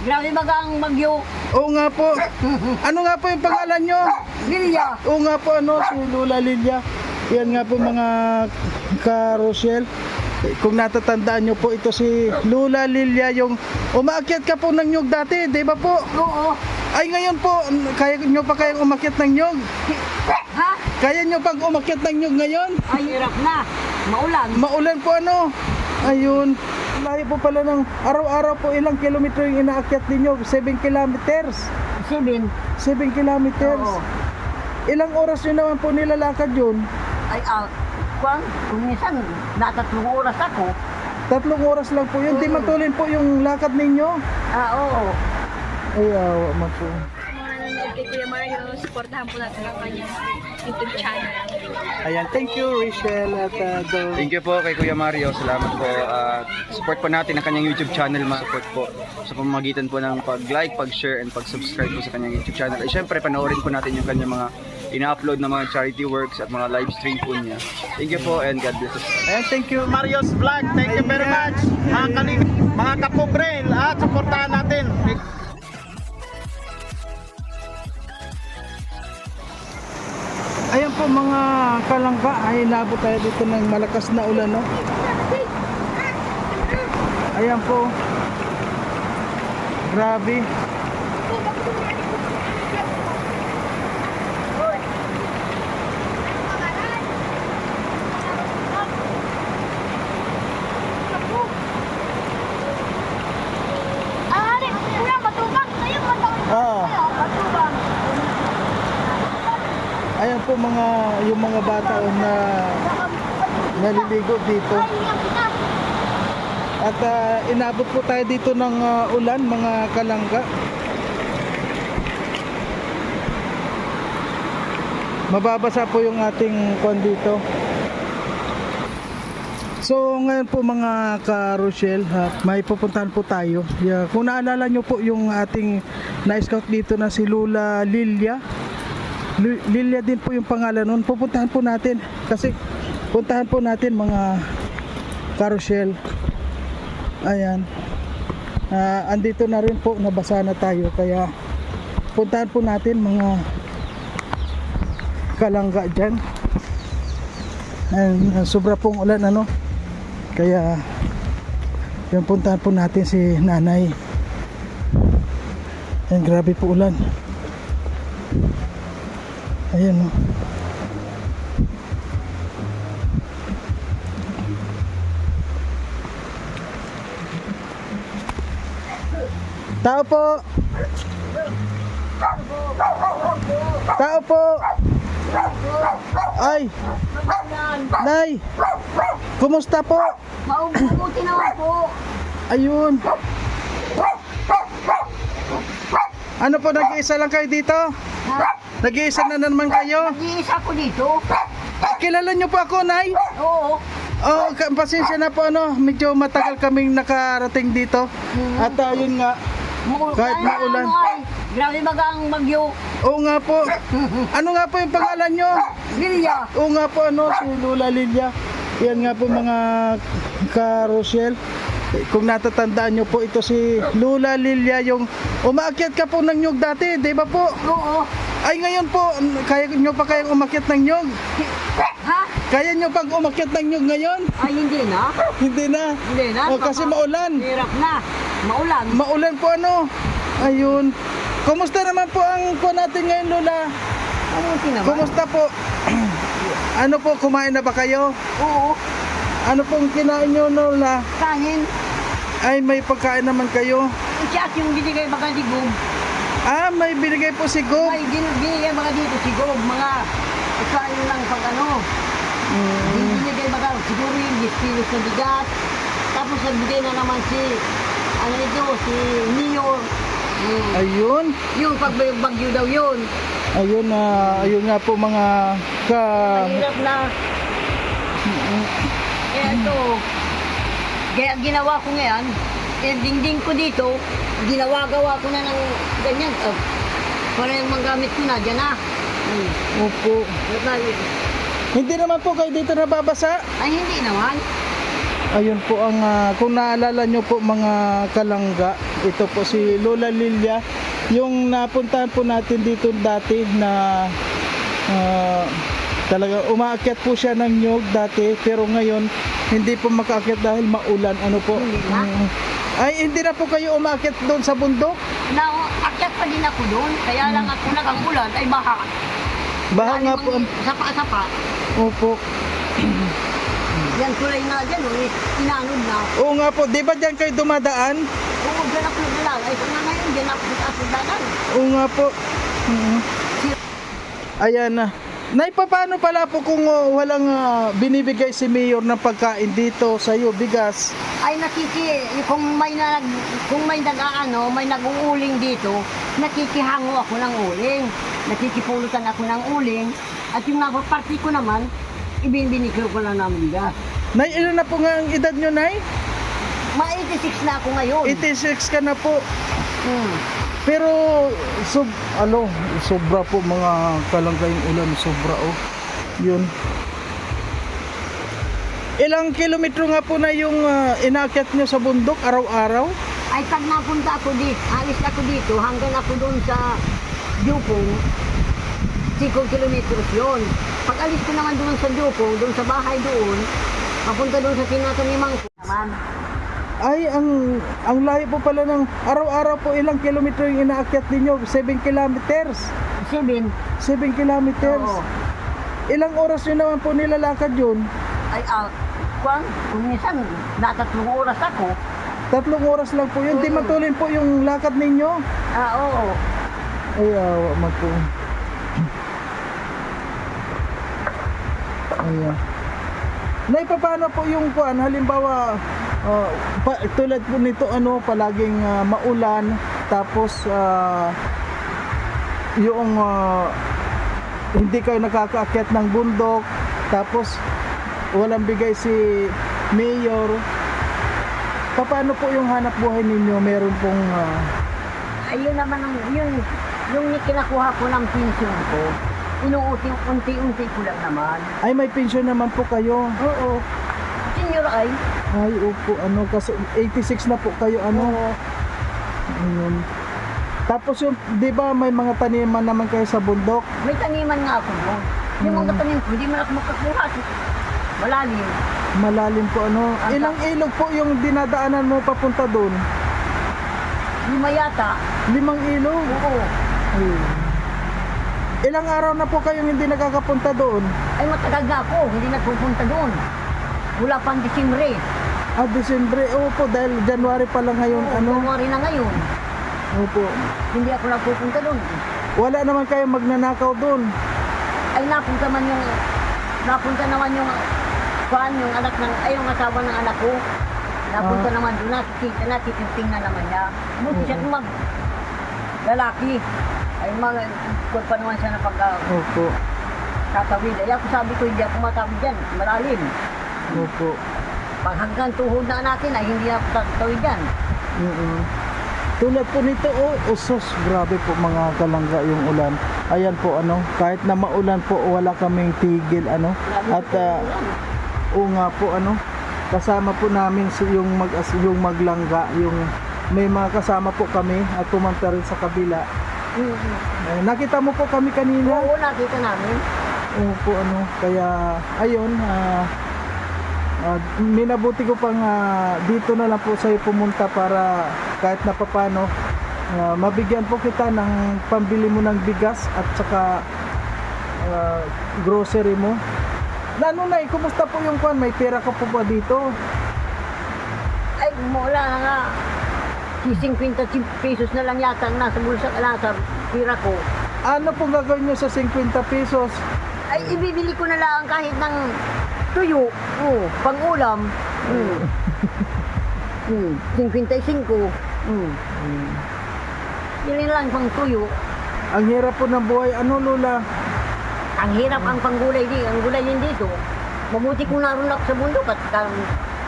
Grabe baga ang bagyo. Oo nga po. Ano nga po yung pangalan nyo? Lilia. Oo nga po, si Lola Lilia. Yan nga po mga ka-Rochelle. Kung natatandaan nyo po, ito si Lola Lilia, yung umaakyat ka po ng nyug dati, di ba po? Oo. Ay ngayon po, kaya nyo pa kayang umakyat ng nyug? Ha? Kaya nyo pang umakyat ng nyug ngayon? Ay, hirap na. Maulan. Maulan po Ayun. Layo po pala ng araw-araw po, ilang kilometro yung inaakyat ninyo? 7 kilometers. 7. 7 kilometers. Oo. Ilang oras nyo naman po nilalakad yun? Ay, kung minsan, natatlong oras ako. 3 oras lang po yun. Di matulin po yung lakad ninyo? Oo. Ay, awa man po. Mga nanonood kay Kuya Mario, supportahan po natin ang kanyang YouTube channel. Ayan, thank you Rachel at Dor. Thank you po kay Kuya Mario. Salamat po. Support po natin ang kanyang YouTube channel. Support po sa pamamagitan po ng pag-like, pag-share, and pag-subscribe po sa kanyang YouTube channel. At syempre, panoorin po natin yung kanyang mga ina-upload na mga charity works at mga live stream po niya. Thank you po and God bless us. Ayan, thank you. Mario's Vlog. Thank you very much. Mga kapobrel at suportahan natin. Ayan po mga kalangka, ay inabot tayo dito ng malakas na ulan, Ayan po. Grabe. Ayan po yung mga bata na naliligo dito. At inabot po tayo dito ng ulan, mga kalangga. Mababasa po yung ating kwan dito. So ngayon po mga ka-Rochelle, may pupuntahan po tayo. Kung naalala nyo po yung ating na-scout dito na si Lola Lilia. Lilia din po yung pangalan nun. Pupuntahan po natin kasi puntahan po natin mga ka-Rochelle. Ayan, andito na rin po, nabasa na tayo, kaya puntahan po natin mga kalangga dyan. And sobra pong ulan kaya yung puntahan po natin si nanay. And grabe po ulan. Ayan Tao po. Tao po. Ay. Nay. Kumusta po? Mabuti naman po. Ayun. Ano po, nag-iisa lang kayo dito? Ha? Nag-iisa na naman kayo? Nag-iisa ko dito. Kilala niyo po ako, Nay? Oo. Oh, pasensya na po, medyo matagal kaming nakarating dito. At yun nga, kahit maulan. Grabe baga ang bagyo. Oo nga po. Ano nga po yung pangalan nyo? Lilia. Oo nga po, si Lola Lilia. Yan nga po mga ka-Rochelle. Kung natatandaan nyo po, ito si Lola Lilia, yung umaakyat ka po ng nyug dati, di ba po? Oo. Ay ngayon po, kaya nyo pa kayang umakyat ng nyug? Ha? Kaya nyo pang umakyat ng nyug ngayon? Ay, hindi na. Hindi na. Hindi na. Kasi maulan. Hirap na. Maulan. Maulan po Ayun. Kumusta naman po ang po natin ngayon, Lola? Mabuti naman. Kumusta po? Ano po, kumain na ba kayo? Oo. Ano pong kinain nyo, Lola? Kanin. Ay, may pagkain naman kayo. Siya at yung binigay mga digog. May binigay po si Gob. May binigay mga dito siguro. Mga kain lang pag binigay mga siguro yung 10 kilos na bigat. Tapos nagbigay na naman si Neo. Ayun. Yung pagbagyo daw yun. Ayun ayun nga po mga Mahirap na. Kaya ito, kaya ginawa ko ngayon, dingding ko dito, ginawa-gawa ko na ng ganyan. Para yung mga gamit ko na, dyan na. Opo. Hindi naman po kayo dito nababasa? Ay, hindi naman. Ayun po ang kung naalala nyo po mga kalangga, ito po si Lola Lilia. Yung napuntahan po natin dito dati na talaga umaakyat po siya ng nyug dati, pero ngayon hindi po makaakyat dahil maulan. Ano po? Hindi na. Ay, hindi na po kayo umaakyat doon sa bundok? Naakyat pa din ako doon, kaya lang ako nag-ulan ay baha. Baha nga po. Sapa-sapa. Opo. Yan tulay na dyan, inanod na. Oo nga po, di ba dyan kayo dumadaan? Oo, dyan ako nagdala. Ay, kung nga ngayon, dyan ako sa asundanan. Oo nga po. Ayan na. Nay, paano pala po kung walang binibigay si Mayor ng pagkain dito sa iyo, bigas? Ay kung may may nag-uuling dito, nakikihango ako ng uling. Nakikipulutan ako ng uling. At yung napaparty ko naman, ibinibigay ko lang ng bigas. Nay, ilan na po nga ang edad nyo, Nay? Ma-86 na ako ngayon. 86 ka na po. Hmm. Pero sobra po mga kalanggayang ulan, sobra oh. Yun. Ilang kilometro nga po na yung inaakyat nyo sa bundok araw-araw? Ay pag napunta ako dito, alis ako dito hanggang ako doon sa Dupong, 5 kilometros yun. Pag alis ko naman doon sa Dupong, doon sa bahay doon, papunta doon sa tinataniman ko naman. Ay, ang layo po pala ng araw-araw po, ilang kilometro yung inaakyat ninyo? 7 kilometers? 7. 7 kilometers? Oo. Ilang oras nyo naman po nilalakad yun? Ay, kung minsan, na 3 oras ako. 3 oras lang po yun. Di matulin po yung lakad ninyo? Oo. Ay, awa man po. Ayan. Nay, paano po yung kuan? Halimbawa, tulad po nito, palaging maulan, tapos yung hindi kayo nakakaakyat ng bundok, tapos walang bigay si Mayor. Paano po yung hanap buhay ninyo? Meron pong Ayun naman, yung kinakuha ko ng pension ko, unti-unti ko lang naman. ay, may pension naman po kayo. Oo. Senior ay. Ay, opo, kasi 86 na po kayo, Oo. Ayun. Tapos yung, di ba may mga taniman naman kayo sa bundok? May taniman nga ako doon. Yung mga tanim ko, hindi man ako makakuha. Malalim. Malalim po, Ilang ilog po yung dinadaanan mo papunta doon? 5 yata. 5 ilog? Oo. Ayun. Ilang araw na po kayong hindi nakakapunta doon? Ay matagal na ako, hindi nagpupunta doon. Wala pang Disyembre. Disyembre, opo, dahil January pa lang ngayon, January na ngayon. Opo. Hindi ako nagpupunta doon. Wala naman kayo magnanakaw doon? Ay napunta naman yung yung asawa ng anak ko. Napunta naman doon, natitingting na naman niya. Buti siya lalaki. Ay kung pa naman siya na Opo. tatawid. Ay ako sabi ko, hindi ako matawid dyan, malalim. Opo. Pag hanggang tuhod na natin ay hindi ako tatawid dyan. Tulad po nito, usos, grabe po mga kalangga yung ulan. Ayan po, kahit na maulan po, wala kaming tigil, At, nga po, kasama po namin yung maglangga, may mga kasama po kami at pumunta rin sa kabila. Nakita mo po kami kanina? Oo, nakita namin. Opo, kaya, ayun, minabuti ko pang dito na lang po sa'yo pumunta para kahit na papano mabigyan po kita ng pambili mo ng bigas at saka grocery mo. Nay, kumusta po yung kwan? May pera ka po ba dito? Ay, wala na nga. 50 pesos na lang yata ang nasa bulsa, nasa pira ko. Ano po gagawin nyo sa 50 pesos? Ay, ibibili ko na lang kahit ng tuyo. Pang-ulam. 55. Yun lang pang tuyo. Ang hirap po ng buhay. Lola? Ang hirap ang panggulay ang gulay din dito. Mabuti kung naroon ako sa bundok at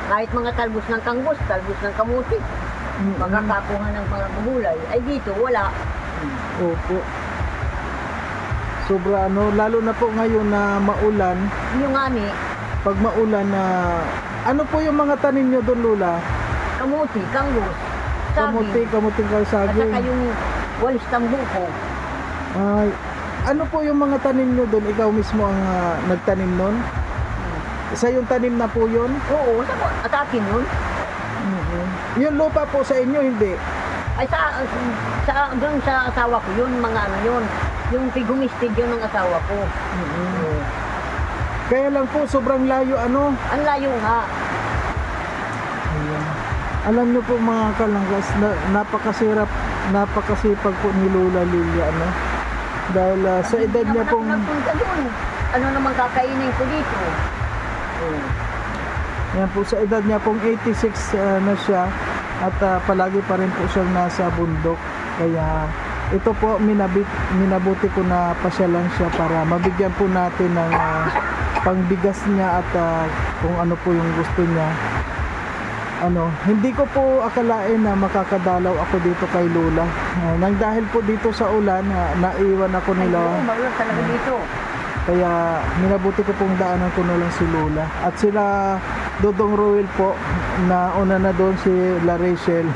kahit mga talbos ng kanggos, talbos ng kamuti, magkakakuha ng mga gulay. Ay dito, wala. Opo. Sobra lalo na po ngayon na maulan. Yung ani, Pag maulan ano po yung mga tanim nyo doon, Lola? kamuti, kanggos. saging. kamuting At saka kalsaging. yung walis ng buko. Ay, ano po yung mga tanim nyo doon? Ikaw mismo ang nagtanim nun? Isa yung tanim na po yun? Oo, at akin yun. Yung lupa po sa inyo, hindi? Ay doon sa asawa ko yun, mga ano yun. Yung pigumistig yun ng asawa ko. Oo. Kaya lang po, sobrang layo ano? Ang layo nga. Ayan. Alam nyo po mga kalanggas, napakasipag po ni Lola Lilia, ano? Dahil sa edad Hindi niya naman pong... ako nagpunta doon. Ano naman kakainin ko dito? Oo. Yan po, sa edad niya pong 86 na siya at palagi pa rin po siyang nasa bundok. Kaya ito po, minabuti ko na pasyalan siya para mabigyan po natin ng pangbigas niya at kung ano po yung gusto niya. Hindi ko po akalain na makakadalaw ako dito kay Lola. Nang dahil po dito sa ulan, naiwan ako Ay, nila. oo, magulat talaga dito. Kaya minabuti ko pong daanan ko na lang si Lola. At sila Dodong Ruel po, na una na doon si La Rachel.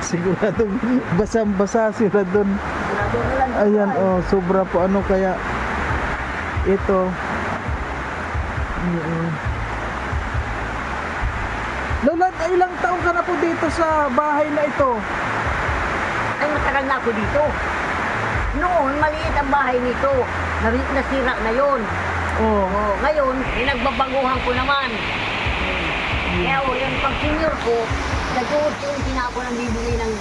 Siguradong basang-basa sila doon. Sigurado na lang dito, Ayan, ay. sobra po kaya ito. Lola, ilang taon ka na po dito sa bahay na ito? Ay, matagal na ako dito. Noon, maliit ang bahay nito. Nasira na yon. Oh. Ngayon, nagbabaguhan ko naman. Kaya yung pag-senior ko, nagtuot yung tinako ng bibili ng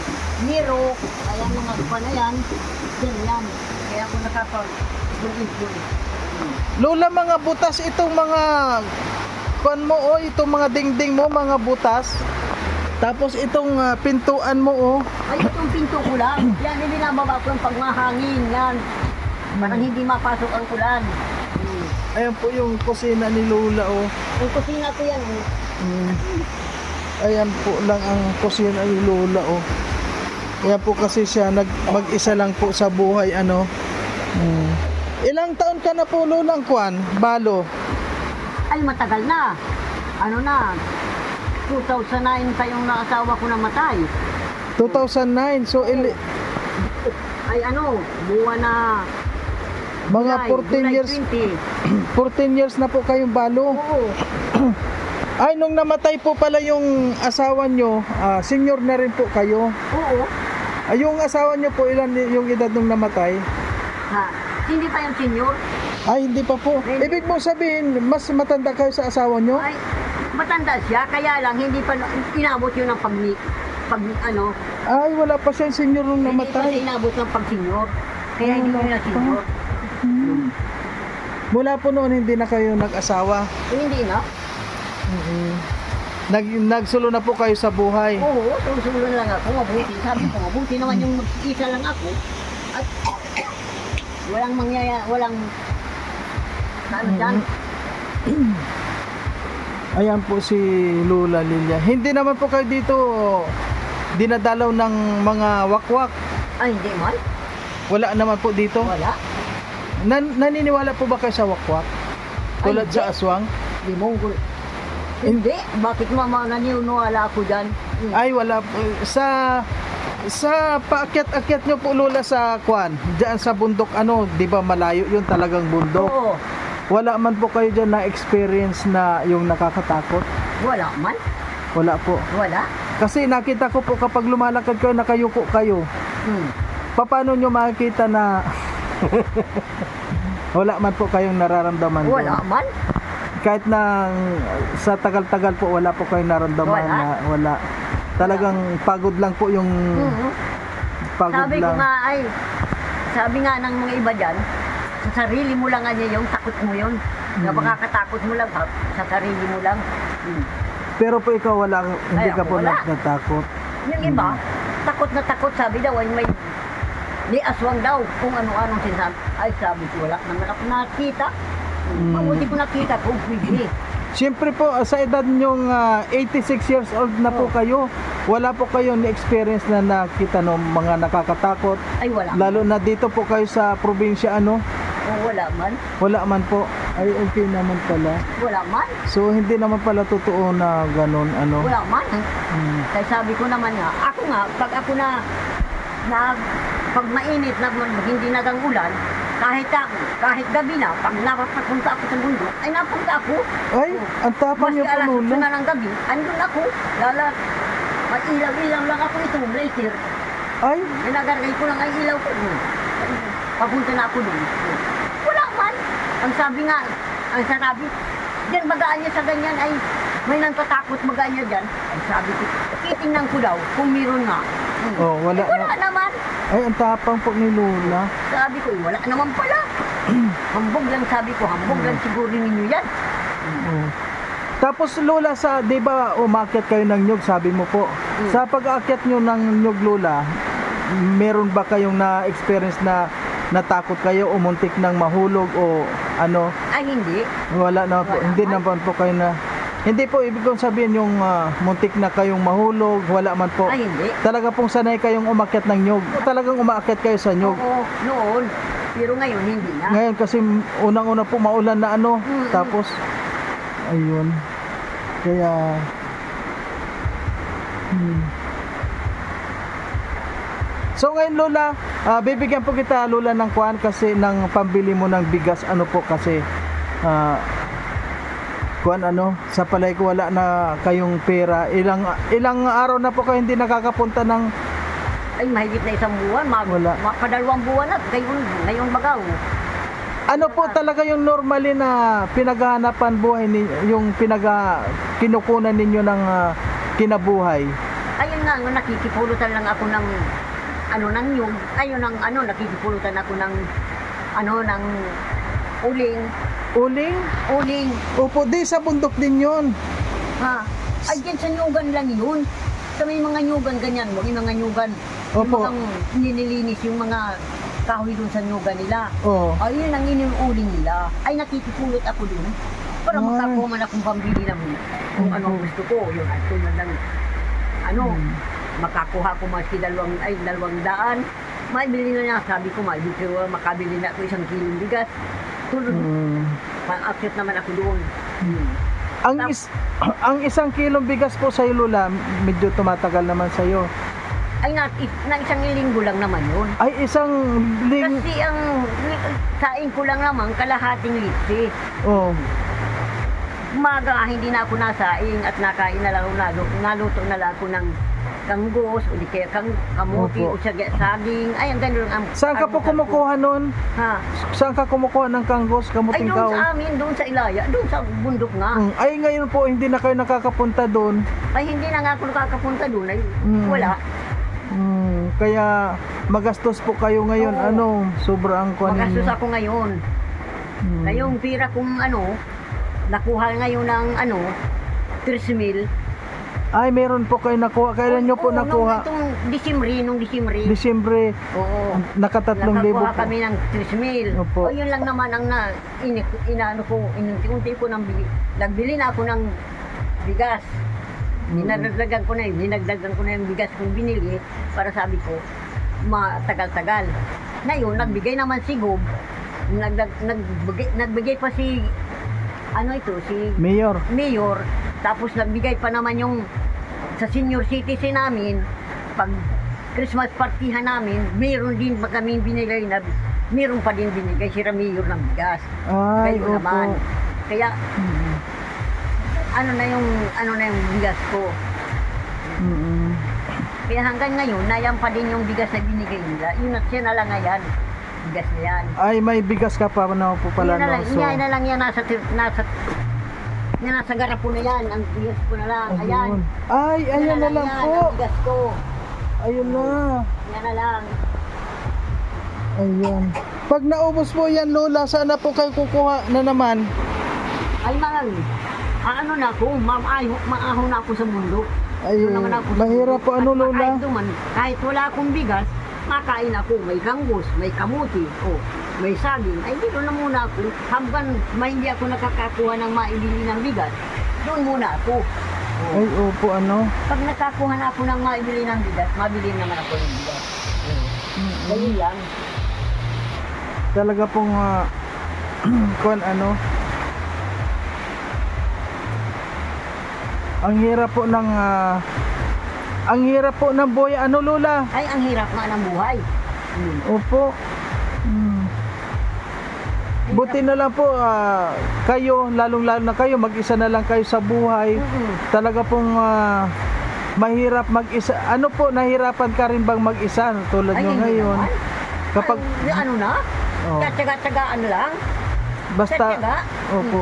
Nero. Ayan mga kupa na yan. Yan. Kaya ako nakapag-bulit yun. Lola, mga butas itong mga itong mga dingding mo, mga butas. Tapos itong pintuan mo, Ay, itong pinto ko lang. Yan, binababa ko yung pagmahangin. Yan. Parang hindi mapasok ang ulan. Ayan po yung kusina ni Lola, Yung kusina ko yan. Ayan po lang ang kusina ni Lola, Ayan po kasi siya mag-isa lang po sa buhay, Ilang taon ka na po, Lola, ang balo? Ay, matagal na. Ano na, 2009 pa yung naasawa ko namatay. 2009, so Ay buwan na mga July 14 years na po kayong balo. Oo. Ay, nung namatay po pala yung asawa nyo, senior na rin po kayo. Oo. Ay, yung asawa nyo po, ilan yung edad nung namatay? Ha, hindi pa yung senior. Ay, hindi pa po. Ibig mo sabihin, mas matanda kayo sa asawa nyo? Ay, matanda siya, kaya lang hindi pa inabot yun ng Ay, wala pa siyang senior nung hindi pa namatay. siya inabot ng pag-senior. Kaya hindi ko na senior. Mula po noon, hindi na kayo nag-asawa. Eh, hindi na. Nagsulo na po kayo sa buhay. Oo, susunod lang ako, mabuti. Sabi ko, mabuti naman yung mag-isa lang ako. At walang dyan. Ayan po si Lola Lilia. Hindi naman po kayo dito dinadalaw ng mga wakwak. Ay, hindi man. Wala naman po dito. Wala. Naniniwala po ba kayo sa wakwak? Tulad Ay, sa hindi. aswang? Di Mongol. Hindi. Bakit mama naniniwala ako dyan? Ay, wala po. Sa paakyat-akyat nyo po, Lola, sa diyan sa bundok, di ba malayo yun, talagang bundok. Oo. Wala man po kayo dyan na-experience na yung nakakatakot? Wala man. Wala po. Wala. Kasi nakita ko po kapag lumalakad kayo, nakayuko kayo. Paano nyo makikita na wala man po kayong nararamdaman doon? Wala man. Kahit na sa tagal-tagal po, wala po kayong naramdaman Wala. na wala. Talagang pagod lang po yung pagod Sabi ko lang. nga sabi nga ng mga iba dyan, sa sarili mo lang yung takot mo yun. Napakakatakot mo lang sa sarili mo lang. Pero po ikaw hindi Ay, ka po ako wala. natakot. Yung iba, takot na takot, sabi daw, ay may aswang daw, kung ano-anong sinasabi. Ay, sabi ko, wala naman ako nakita. Mabuti ko nakita kung pwede. Siyempre po, sa edad nyong 86 years old na po kayo, wala po kayo ni-experience na nakita ng mga nakakatakot. Ay, wala. Lalo na dito po kayo sa probinsya, O, wala man. wala man po. Ay, okay naman pala. Wala man. So, hindi naman pala totoo na ganun, ano? Wala man. Hmm. Kaya sabi ko naman nga, ako nga, pag ako na pag mainit na hindi nagang-ulan, kahit gabi na, pag napapunta ako sa bundok, ay napunta ako. Ay, ang tapang niyo po, alas 8 Lola. na ng gabi, andun ako. Mag-ilaw-ilaw lang ako ito, later. Ay, Ginagargay ko lang ay ilaw ko. Papunta na ako doon. Wala man. Ang sabi, diyan bagaan niya sa ganyan ay may nangkatakot bagaan niya dyan. Ang sabi ko, titingnan ko daw kung meron nga. oh, wala Wala na. naman. Ay, ang tapang po ni Lola. Sabi ko, wala naman pala. Hambog lang sabi ko, hambog lang siguro ninyo yan. Oh. Tapos Lola, di ba umakyat kayo ng nyug, sabi mo po. Sa pag-aakyat nyo ng nyug, Lola, meron ba kayong na-experience na natakot kayo o muntik ng mahulog o ano? Ay, hindi. Wala na po. Wala Hindi man. naman po kayo na... Hindi po, ibig kong sabihin yung muntik na kayong mahulog, wala man po. Ay, hindi. Talaga pong sanay kayong umakyat ng nyug. Talagang umaakyat kayo sa nyug. Oo, noon. Pero ngayon, hindi na. Ngayon kasi unang-una po maulan na ano, tapos ayun. Kaya So ngayon Lola, bibigyan po kita Lola ng kuan kasi ng pambili mo ng bigas ano po kasi kuan ano, sa palay ko wala na kayong pera. Ilang araw na po kayo hindi nakakapunta ng Ay, mahigit na isang buwan. Wala. Padalawang buwan na. Ngayon bagaw. ano po talaga yung normally na pinaghahanapan buhay yung kinukunan ninyo ng kinabuhay? Ayun nga, nakikipulutan lang ako ng ng nyug. Ayun nakikipulutan ako ng ng uling. Uling? Uling. Opo, di sa bundok din yun. Ha? Ay, dyan sa nyugan lang yun. Sa may mga nyugan ganyan mo, yung mga nyugan. Opo. Yung mga nililinis yung mga kahoy dun sa nyugan nila. Oo. Ayun ang inuuling nila. Ay, nakikipulot ako dun. Para Ay. makakuha man akong pambili ng kung ano ang gusto ko. Yung tulad ng makakuha ko maski 200. Maibili na niya. Sabi ko, makabili na ako 1 kilong bigas. Tulad, pang-akyat naman ako doon. Ang 1 kilong bigas po sa Lola, medyo tumatagal naman sa iyo. Ay, na 1 linggo lang naman yun. Ay, 1 linggo. Kasi ang saing ko lang naman, kalahating litsi. Oh. Umaga, hindi na ako nasaing at nakain na lang naluto na lang ako ng kanggos, o di kaya kamuti, Opo. o saging. Ay, ang ganun ang... Saan ka po kumukuha nun? Ha? Saan ka kumukuha ng kanggos, Ay, kamuting doon kahoy? sa amin, doon sa Ilaya, doon sa bundok nga. Ay, ngayon po, hindi na kayo nakakapunta doon. Ay, hindi na nga ako nakakapunta doon. Ay, wala. Kaya magastos po kayo ngayon. Oo. Sobrang kuan Magastos ninyo. ako ngayon. Ngayong pira kong nakuha ngayon ng 3,000. Ay, meron po kayo nakuha. Kailan nyo po nakuha? Nung Disyembre. Disyembre, Oo. naka-3,000 Nakakuha po. kami ng 3,000. Opo. O yun lang naman ang inunti ko ng bili. Nagbili na ako ng bigas. Dinagdagan ko na yung bigas kong binili para sabi ko, matagal-tagal. Ngayon, nagbigay naman si Gob. Nagbigay pa si Mayor. Mayor. Tapos nagbigay pa naman yung sa senior citizen namin, pag Christmas partihan namin, meron din pa kami binigay na, meron pa din binigay si Mayor ng bigas. Ay, Kayo opo. naman. Kaya, ano na yung bigas ko. Kaya hanggang ngayon, nayan pa din yung bigas na binigay nila. Yun at siya na lang ngayon. Bigas na yan. Ay, may bigas ka pa na po pala. Yan na lang, No? So, yan na lang yan nasa garapo na yan. Ang bigas ko na lang. Ayan. Ay, ayan na lang yan, po. ang bigas ko. Ayun na. Yan na lang. Ayan. Pag naubos po yan, Lola, sana po kayo kukuha na naman. Ay, ano na ako, maaho na ako sa mundo. Ay, Doon naman ako sa mahirap mundo. po ano, At Lola? kahit wala akong bigas, makain ako. May kanggos, may kamuti, may saging. Ay, dito na muna ako. Hanggang hindi ako nakakakuha ng maibili ng bigas, doon muna ako. Ay, opo, ano? Pag nakakuha na ako ng maibili ng bigas, mabili naman ako ng bigas. Ganyan lang. Talaga pong, kuan ano, Ang hirap po ng buhay. Ano, Lola? Ay, ang hirap nga ng buhay. Opo. Buti na lang po kayo, lalong-lalo na kayo, mag-isa na lang kayo sa buhay. Talaga pong mahirap mag-isa. Ano po, nahirapan ka rin bang mag-isa tulad nyo hindi ngayon? naman. Kapag Ay, ano na? Oh. Tsaga-tsagaan lang. basta Tsaga. opo.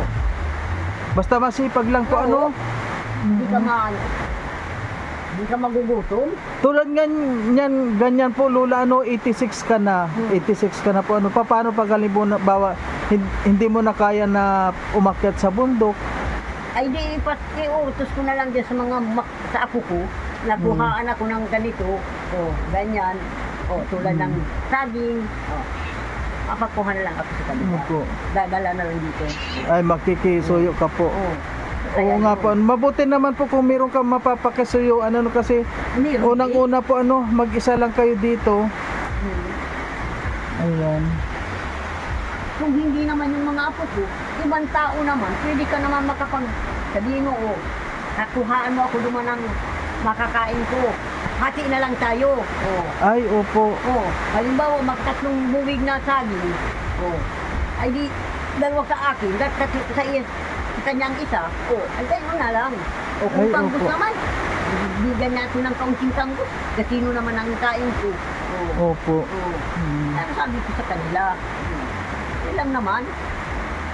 Basta masipag lang po, Oo. ano? Hindi ka hindi ka magugutom. Tulad nga niyan, ganyan po, Lola, ano, 86 ka na. 86 ka na po. Ano, paano pag halimbawa hindi mo na kaya na umakyat sa bundok? Ay di iutos ko na lang dyan sa mga sa apo ko. Nakuhaan ako ng ganito. O, ganyan. O, tulad ng saging. O, papakuha na lang ako sa kanila. Opo. Dadala na lang dito. Ay, makikisuyo ka po. O. Oo nga po. Mabuti naman po kung meron kang mapapakisuyo. Ano, kasi unang-una po, ano, mag-isa lang kayo dito. Ayan. Kung hindi naman yung mga apo ko, ibang tao naman, pwede ka naman sabihin mo, o, nakuhaan mo ako duman ng makakain ko. Hati na lang tayo. O. Ay, opo. Oh, halimbawa, magtatlong buwig na saging. Oh, ay di, dalawa sa akin, sa kanyang isa. Oh, ay tayo na lang. O kung Ay, panggus opo. naman, bigyan natin ng kaunting panggus. Kasino naman ang kain ko. Oh, Opo. oh. Hmm. Ano sabi ko sa kanila? Yan lang naman.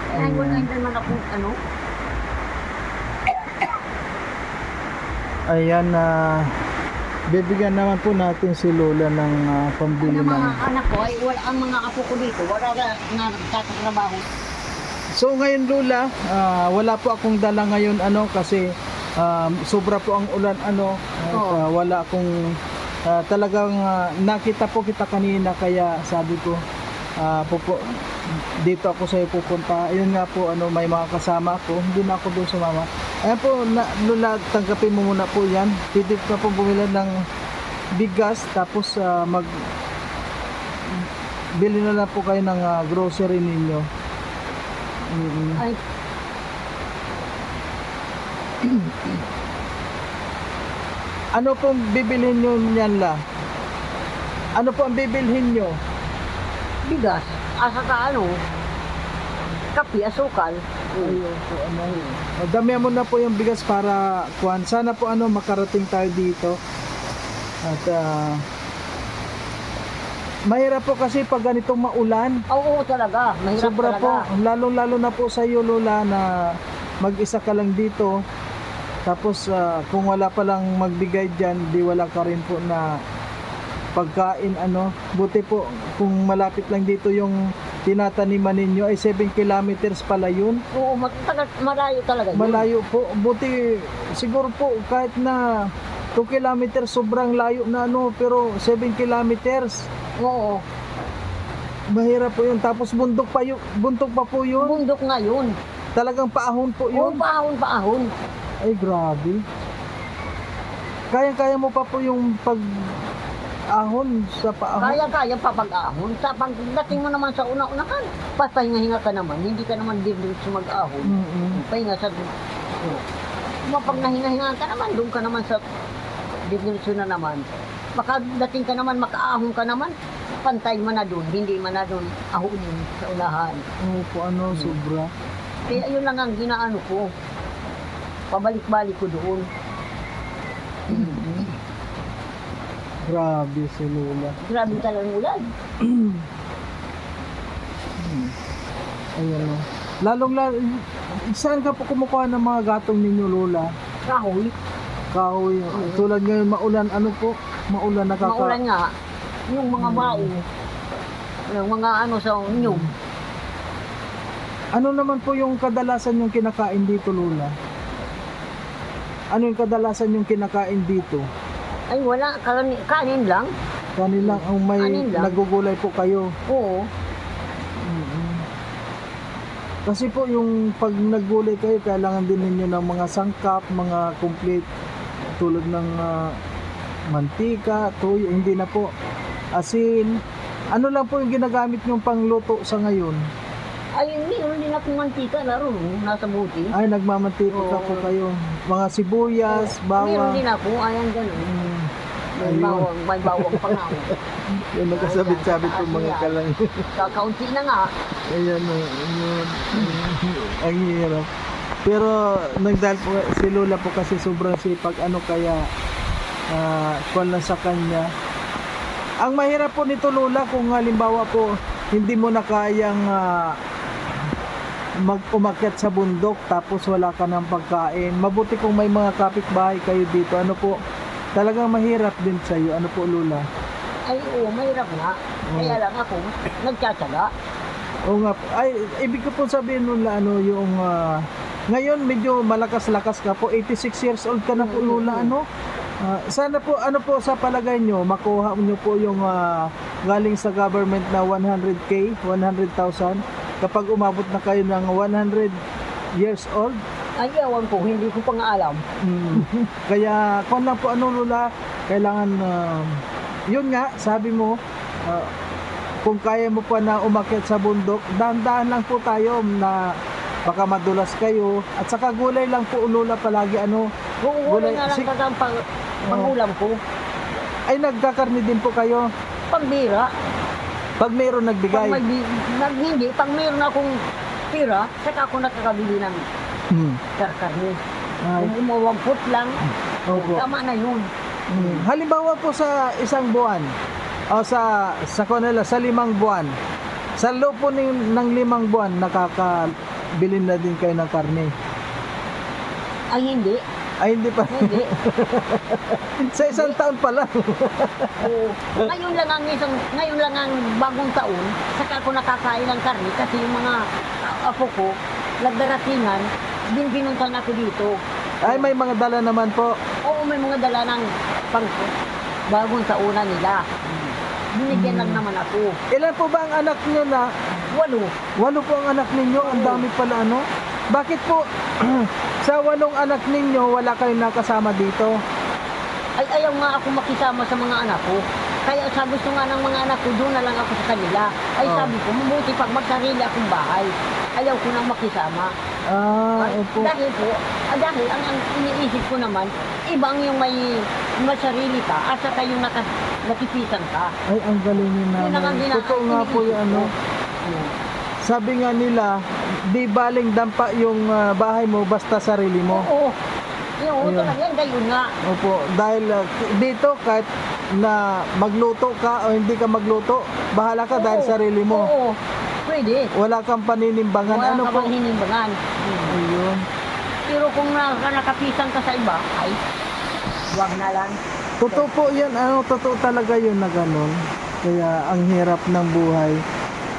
Eh, ay, wala naman akong ano. Ayan na bibigyan naman po natin si Lola ng pambili Ang mga ng... anak ko, ay wala ang mga apo ko dito. Wala na nagtatrabaho. So ngayon, Lola, wala po akong dala ngayon, ano, kasi sobra po ang ulan, ano, at, Oo. wala akong talagang nakita po kita kanina, kaya sabi ko dito ako sa'yo pupunta. Ayun nga po, ano, may mga kasama ako, hindi na ako doon sumama. Ayan po, Lola, tanggapin mo muna po yan. Pwede ka po bumili ng bigas, tapos bili na lang po kayo ng grocery ninyo. Ay, Ano pong bibilhin nyo niyan, La? Ano po ang bibilhin nyo? bigas. Asa ka ano? Kape, asukal. Ayun po, ano. Damihan mo na po yung bigas para kuhan. Sana po, ano, makarating tayo dito. At mahirap po kasi pag ganitong maulan. Oo, talaga. Mahirap Sobra talaga. po, lalong-lalo na po sa iyo, Lola, na mag-isa ka lang dito. Tapos kung wala pa lang magbigay dyan, di wala ka rin po na pagkain, ano. Buti po kung malapit lang dito yung tinataniman ninyo, ay 7 kilometers pala yun. Oo, malayo talaga. Yun. Malayo po. Buti siguro po kahit na 2 kilometers, sobrang layo na, ano, pero 7 kilometers. Oo. Mahirap po yun. Tapos bundok pa po yun. Bundok nga yun. Talagang paahon po Oo, yun. paahon. Ay, grabe. Kaya mo pa po yung pag-ahon sa paahon. Kaya papag-ahon. Sa pagdating mo naman sa una-unahan, papahinga-hinga ka naman. Hindi ka naman diretso mag-ahon. Pahinga sa... Pag nahinga-hinga ka naman, doon ka naman sa diretso na naman. Makadating ka naman, makaahon ka naman, pantay mo na doon. Hindi mo na doon ahonin sa unahan. Oo po, ano, sobra. Kaya yun lang ang ginaano ko. Pabalik-balik ko doon. Grabe si Lola. Grabe talagang ulan. Ayan o. Lalong-lalo, saan ka po kumukuha ng mga gatong ninyo, Lola? Kahoy. Kahoy. Tulad ngayon, maulan, ano po? Maulan, Maulan nga. Yung mga bao. Yung mga ano sa inyong. Ano naman po yung kadalasan yung kinakain dito, Lola? Ano yung kadalasan yung kinakain dito? Ay wala, kanin lang. Kanilang ang may Kanin lang. nagugulay po kayo. Oo. Kasi po yung pag naggulay kayo, kailangan din ninyo ng mga sangkap, mga complete tulad ng mantika, toyo, hindi na po asin. Ano lang po yung ginagamit yung pangluto sa ngayon? Ay, meron din akong mantika na ron, nasa buti. Ay, nagmamantika po kayo. Mga sibuyas, Meron bawang. din ako, ayan gano'n. May Ayun. bawang pa nga ako. Yung nagkasabit-sabit po mga kalang. Kakaunti na nga. Ayan o, yun. Ang hirap. Pero nagdahil po si Lola po kasi sobrang sipag, ano kaya kung lang sa kanya. Ang mahirap po nito Lola kung halimbawa po hindi mo na kayang umakyat sa bundok tapos wala ka ng pagkain. Mabuti kung may mga kapitbahay kayo dito. Ano po, talagang mahirap din sa iyo. Ano po Lola? Ay, oo, mahirap nga. Kaya lang ako, nagtsatsaga. Oo nga. Ay, ibig ko po sabihin Lola, ano yung ngayon medyo malakas-lakas ka po. 86 years old ka na po Lola, ano? Sana po, ano po sa palagay nyo, makuha nyo po yung galing sa government na 100K, 100,000 kapag umabot na kayo ng 100 years old. Ay, ewan ko, hindi ko pa nga alam. Kaya kung lang po ano Lola, kailangan yun nga, sabi mo kung kaya mo pa na umakyat sa bundok, dahan-dahan lang po tayo na baka madulas kayo. At saka gulay lang po Lola palagi, ano. Gulay nga lang kagang pang-ulam ko. Ay, nagkakarni din po kayo Pambira. pag mayroon nagbigay. Hindi, pag mayroon akong pira, saka ako nakakabili ng karkarni. Ay, Kung umawagpot lang, opo. tama na yun. Halimbawa po sa isang buwan o sa kanila sa 5 buwan, sa loob po ng 5 buwan nakakabili na din kayo ng karne. Ay, hindi. Ay, hindi pa. Hindi. Sa isang taon pa lang. Oo. Ngayon lang ang bagong taon, saka ako nakakain ng karne kasi yung mga apo ko, nagdaratingan, din pinuntan ako dito. Ay, may mga dala naman po. Oo, may mga dala ng bagong taunan nila. Binigyan lang naman ako. Ilan po ba ang anak niyo na? 8. 8 po ang anak ninyo. Ang dami pala, ano? Bakit po sa 8 anak ninyo wala kayong nakasama dito? Ay, ayaw nga ako makisama sa mga anak ko. Kaya sa gusto nga ng mga anak ko, doon na lang ako sa kanila. Ay, sabi ko, mabuti pag magsarili akong bahay. Ayaw ko nang makisama. Opo. Dahil ang iniisip ko naman, ibang yung may sarili ka, at saka yung nakipisan ka. Ay, ang galing niyo Yun ang naman. Totoo nga po yung ano. Sabi nga nila, di baling dampa yung bahay mo basta sarili mo. Oo. Yung Ayun. talaga yan, gayon nga. Opo, dahil dito kahit na magluto ka o hindi ka magluto, bahala ka dahil Oo. sarili mo. Oo, pwede. Wala kang paninimbangan. Wala Ano ka po? bang hinimbangan. Ayun. Pero kung nakapisan ka sa iba, ay, wag na lang. Totoo po yan. Ano, totoo talaga yun na ganun. Kaya ang hirap ng buhay.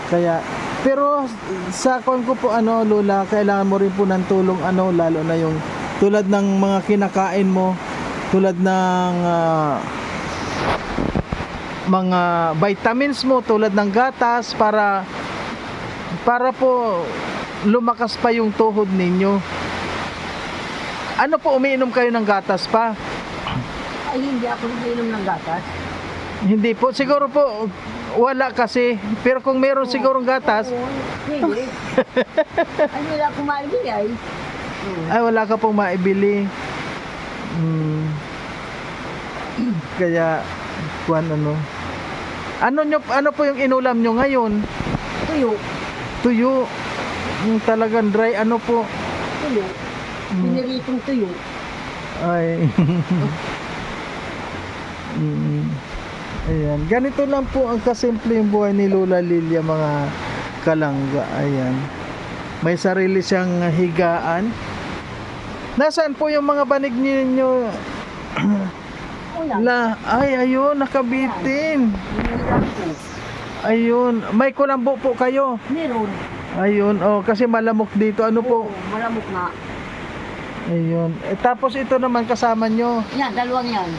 Kaya, pero sa kon ko po ano Lola, kailangan mo rin po ng tulong ano, lalo na yung tulad ng mga kinakain mo, tulad ng mga vitamins mo, tulad ng gatas para po lumakas pa yung tuhod ninyo. Ano po, umiinom kayo ng gatas pa? Ay, hindi ako nag-inom ng gatas. Hindi po, siguro po wala kasi, pero kung meron sigurong gatas, Oo, hindi. Ay, wala akong maibigay. ay wala ka pong maibili. Kaya ano po yung inulam nyo ngayon? Tuyo. Tuyo. Yung talagang dry, ano po? Tuyo. Piniritong tuyo. Ay. Ayan. Ganito lang po ang kasimple yung buhay ni Lola Lilia, mga kalangga. Ayan. May sarili siyang higaan. Nasaan po yung mga banig ninyo? Wala. Ay, ayun, nakabitin. Hinihiram ko. Ayun, may kulambo po kayo. Meron. Ayun, oh, kasi malamok dito. Ano po? Oo, malamok nga. Ayun. Tapos ito naman kasama nyo. Yan, dalawang yan.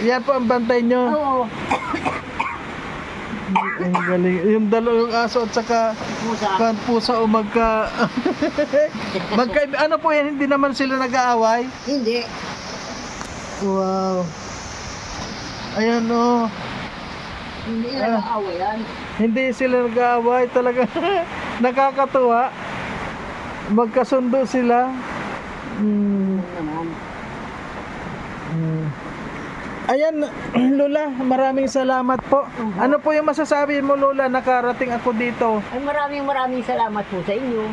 Yan po ang bantay nyo. Oo. Ang galing. Yung dalawang aso at saka Pusa. pusa o ano po yan, hindi naman sila nag-aaway. Hindi. Wow. Ayan o. Hindi na nag-aaway yan. Hindi sila nag-aaway talaga. Nakakatuwa. Magkasundo sila. Naman. Ayan, Lola, maraming salamat po. Ano po yung masasabi mo, Lola? Nakarating ako dito. Ay, maraming salamat po sa inyo.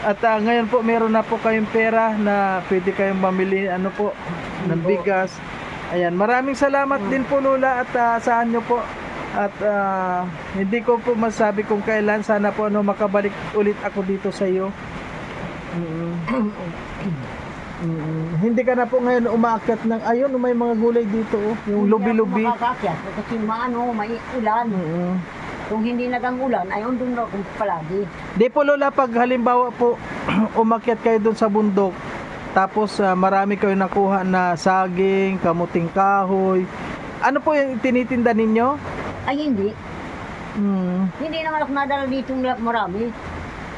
At ngayon po meron na po kayong pera na pwede kayong mamili ng bigas. Ayan, maraming salamat din po, Lola, at saan nyo po. At hindi ko po masabi kung kailan. Sana po makabalik ulit ako dito sa iyo. Hindi ka na po ngayon umaakyat ng ayun, may mga gulay dito, yung lubi-lubi. Hindi ako makakakyat kasi may ulan. Kung hindi nagang-ulan, ay doon na akong palagi. Di po, Lola, pag halimbawa po umakyat kayo doon sa bundok, tapos marami kayo nakuha na saging, kamuting kahoy, ano po yung tinitinda ninyo? Ay hindi. Hindi naman ako nadala dito marami.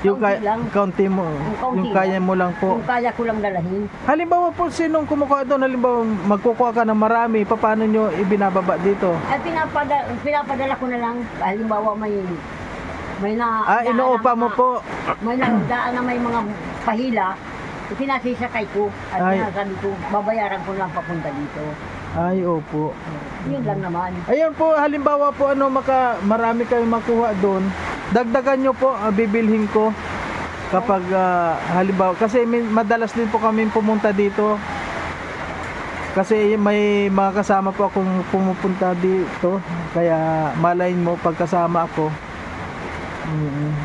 Yung kaunti mo, Kaunti yung kaya mo lang po. Yung kaya ko lang dalahin. Halimbawa po, sinong kumukuha doon? Halimbawa, magkukuha ka ng marami, paano nyo ibinababa dito? Ay pinapadala ko na lang. Halimbawa may na inuupa mo po. May daan na may mga pahila. Pinasisakay ko at sabi ko babayaran ko lang papunta dito. Ay, opo. Yun lang naman. Ayun po, halimbawa po marami kayong makuha doon, dagdagan nyo po, bibilhin ko kapag halimbawa, kasi madalas din po kami pumunta dito kasi may mga kasama po akong pumupunta dito, kaya malayin mo pagkasama ako.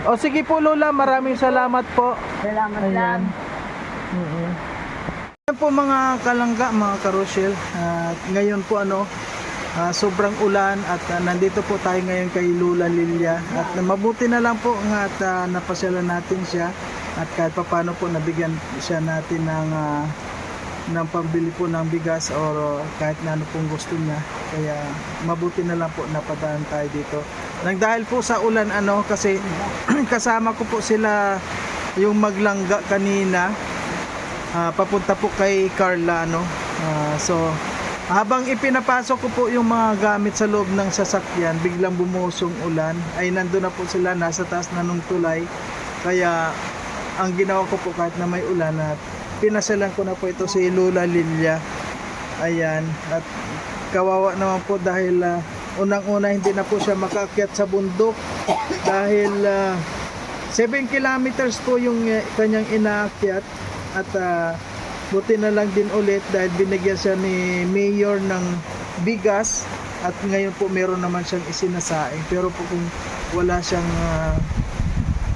O sige po, Lola, maraming salamat po. Salamat Ayan. lang. Ayan po mga kalangga, mga karosyel, ngayon po sobrang ulan at nandito po tayo ngayon kay Lola Lilia at mabuti na lang po at napasyalan natin siya at kahit paano po nabigyan siya natin ng pambili po ng bigas or kahit na ano pong gusto niya, kaya mabuti na lang po napadaan tayo dito nang dahil po sa ulan kasi kasama ko po sila yung maglangga kanina papunta po kay Carla so habang ipinapasok ko po yung mga gamit sa loob ng sasakyan, biglang bumusong ulan. Ay nandun na po sila, nasa taas na nung tulay. Kaya ang ginawa ko po kahit na may ulan, at pinasalan ko na po ito si Lola Lilia. Ayan, at kawawa naman po dahil unang-una hindi na po siya makaakyat sa bundok dahil 7 kilometers po yung kanyang inaakyat at buti na lang din ulit dahil binigyan siya ni Mayor ng bigas at ngayon po meron naman siyang isinasaing, pero po kung wala siyang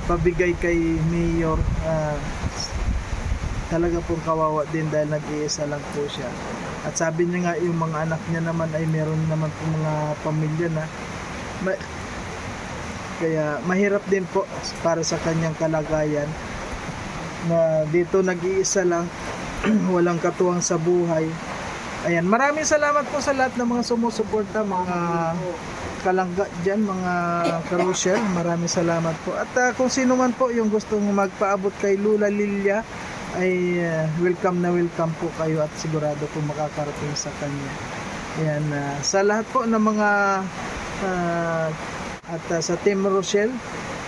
pabigay kay Mayor, talaga pong kawawa din dahil nag-iisa lang po siya. At sabi niya nga yung mga anak niya naman ay meron naman po mga pamilya na kaya mahirap din po para sa kanyang kalagayan na dito nag-iisa lang, walang katuwang sa buhay. Ayan, maraming salamat po sa lahat ng mga sumusuporta, mga kalangga dyan, mga karosyel, maraming salamat po. At kung sino man po yung gustong magpaabot kay Lola Lilia ay welcome na welcome po kayo at sigurado po makakarating sa kanya. Ayan, sa lahat po ng mga sa Team Rochelle,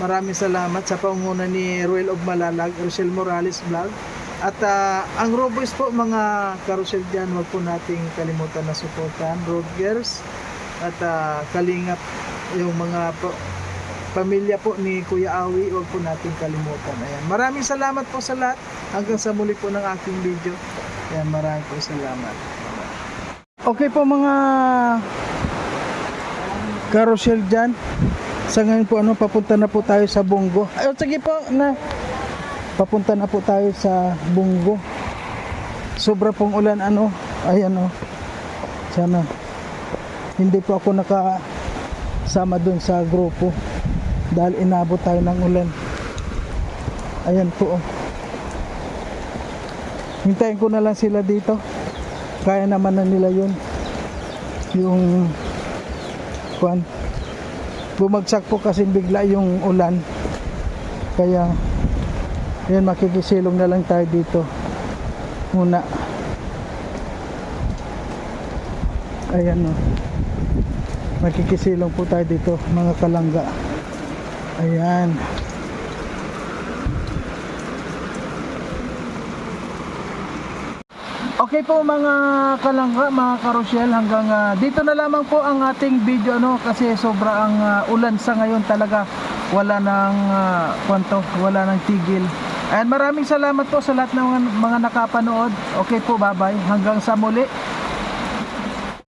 maraming salamat sa pangunguna ni Ruel of Malalag, Rochelle Morales Vlog. At ang Roboys po, mga karosyel dyan, huwag po nating kalimutan na supportan Road Girls at Kalingap, yung mga pamilya po ni Kuya Awi, huwag po nating kalimutan. Ayan, maraming salamat po sa lahat, hanggang sa muli po ng aking video. Ayan, maraming po salamat. Okay po mga karosyel dyan, sa ngayon po papunta na po tayo sa Bungo. Ay, sige po papunta na po tayo sa Bungo. Sobra pong ulan ayan sana hindi po ako nakasama dun sa grupo dahil inabot tayo ng ulan. Ayan po hintayin ko na lang sila dito, kaya naman na nila yun. Yung bumagsak po kasi bigla yung ulan, kaya yan, makikisilong na lang tayo dito muna. Ayan makikisilong po tayo dito mga kalangga. Ayan. Okay po mga kalangga, mga karosyel, hanggang dito na lamang po ang ating video kasi sobra ang ulan sa ngayon talaga. Wala nang wala nang tigil. And maraming salamat po sa lahat ng mga nakapanood. Okay po, bye-bye. Hanggang sa muli.